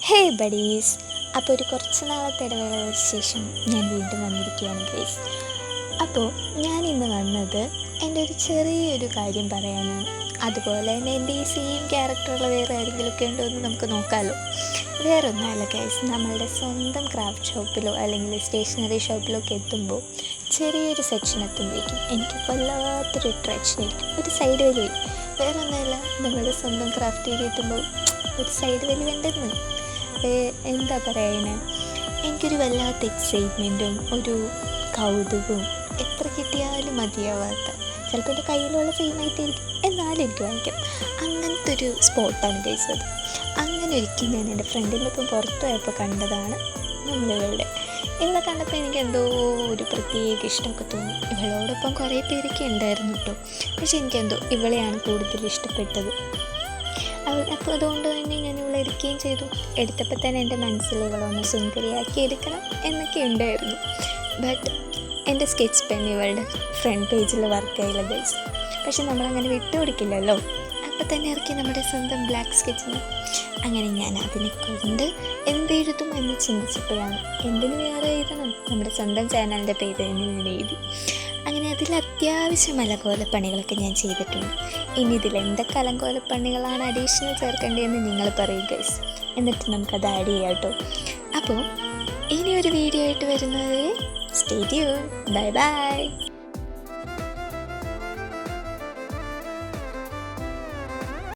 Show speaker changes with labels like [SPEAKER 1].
[SPEAKER 1] ഹേ buddies, അപ്പോൾ ഒരു കുറച്ച് നാളത്തെ ഇടവേളകൾക്ക് ശേഷം ഞാൻ വീണ്ടും വന്നിരിക്കുകയാണ് ഗൈസ്. അപ്പോൾ ഞാൻ ഇന്ന് വന്നത് എൻ്റെ ഒരു ചെറിയൊരു കാര്യം പറയാനാണ്. അതുപോലെ തന്നെ എൻ്റെ ഈ സെയിം ക്യാരക്ടറുള്ള വേറെ ആരെങ്കിലുമൊക്കെ ഉണ്ടോ എന്ന് നമുക്ക് നോക്കാമല്ലോ. വേറെ ഒന്നുമല്ല ഗൈസ്, നമ്മളുടെ സ്വന്തം ക്രാഫ്റ്റ് ഷോപ്പിലോ അല്ലെങ്കിൽ സ്റ്റേഷനറി ഷോപ്പിലോ ഒക്കെ എത്തുമ്പോൾ ചെറിയൊരു സെക്ഷൻ എത്തുമ്പോഴേക്കും എനിക്ക് വല്ലാത്തൊരു അട്രാക്ഷൻ ആയിരിക്കും, ഒരു സൈഡ് വലി വരും. വേറെ ഒന്നുമല്ല, നമ്മളുടെ സ്വന്തം ക്രാഫ്റ്റ് ഏരിയ എത്തുമ്പോൾ ഒരു സൈഡ് വലി വേണ്ടെന്ന് എന്താ പറയുക, എനിക്കൊരു വല്ലാത്ത എക്സൈറ്റ്മെൻറ്റും ഒരു കൗതുകവും എത്ര കിട്ടിയാലും മതിയാവാത്ത, ചിലപ്പോൾ എൻ്റെ കയ്യിലുള്ള സെയിമായിട്ടായിരിക്കും എന്നാലും എനിക്ക് വാങ്ങിക്കാം, അങ്ങനത്തെ ഒരു സ്പോട്ടാണ് കഴിച്ചത്. അങ്ങനെ ഒരിക്കലും ഞാൻ എൻ്റെ ഫ്രണ്ടിൻ്റെ ഒപ്പം പുറത്തു പോയപ്പോൾ കണ്ടതാണ് ഇവളെ കണ്ടപ്പോൾ എനിക്ക് എന്തോ ഒരു പ്രത്യേക ഇഷ്ടമൊക്കെ തോന്നി. ഇവളോടൊപ്പം കുറേ പേരൊക്കെ ഉണ്ടായിരുന്നു കേട്ടോ, പക്ഷെ എനിക്കെന്തോ ഇവളെയാണ് കൂടുതൽ ഇഷ്ടപ്പെട്ടത്. അപ്പോൾ അതുകൊണ്ട് തന്നെ ഞാൻ ഇവളെ എടുക്കുകയും ചെയ്തു. എടുത്തപ്പോൾ തന്നെ എൻ്റെ മനസ്സിൽ ഇവളൊന്ന് സുന്ദരിയാക്കി എടുക്കണം എന്നൊക്കെ ഉണ്ടായിരുന്നു. ബട്ട് എൻ്റെ സ്കെച്ച് പെൻ ഇവളുടെ ഫ്രണ്ട് പേജിൽ വർക്കായില്ല ഗൈസ്. പക്ഷെ നമ്മളങ്ങനെ വിട്ടുകൊടുക്കില്ലല്ലോ, അപ്പം തന്നെ ഇറക്കി നമ്മുടെ സ്വന്തം ബ്ലാക്ക് സ്കെച്ചിന്. അങ്ങനെ ഞാൻ അതിനെ കൊണ്ട് എന്തെഴുതും എന്ന് ചിന്തിച്ചപ്പോഴാണ് എന്തിനു വേറെ എഴുതണം, നമ്മുടെ സ്വന്തം ചാനലിൻ്റെ പേര് തന്നെ ഞാൻ എഴുതി. അങ്ങനെ അതിൽ അത്യാവശ്യം അലങ്കോലപ്പണികളൊക്കെ ഞാൻ ചെയ്തിട്ടുണ്ട്. ഇനി ഇതിൽ എന്തൊക്കെ അലങ്കോലപ്പണികളാണ് അഡീഷണൽ ചേർക്കേണ്ടതെന്ന് നിങ്ങൾ പറയും ഗൈസ്, എന്നിട്ട് നമുക്കത് ആഡ് ചെയ്യാം കേട്ടോ. അപ്പോൾ ഇനി ഒരു വീഡിയോ ആയിട്ട് വരുന്നത് സ്റ്റേ ട്യൂൺ. Bye bye.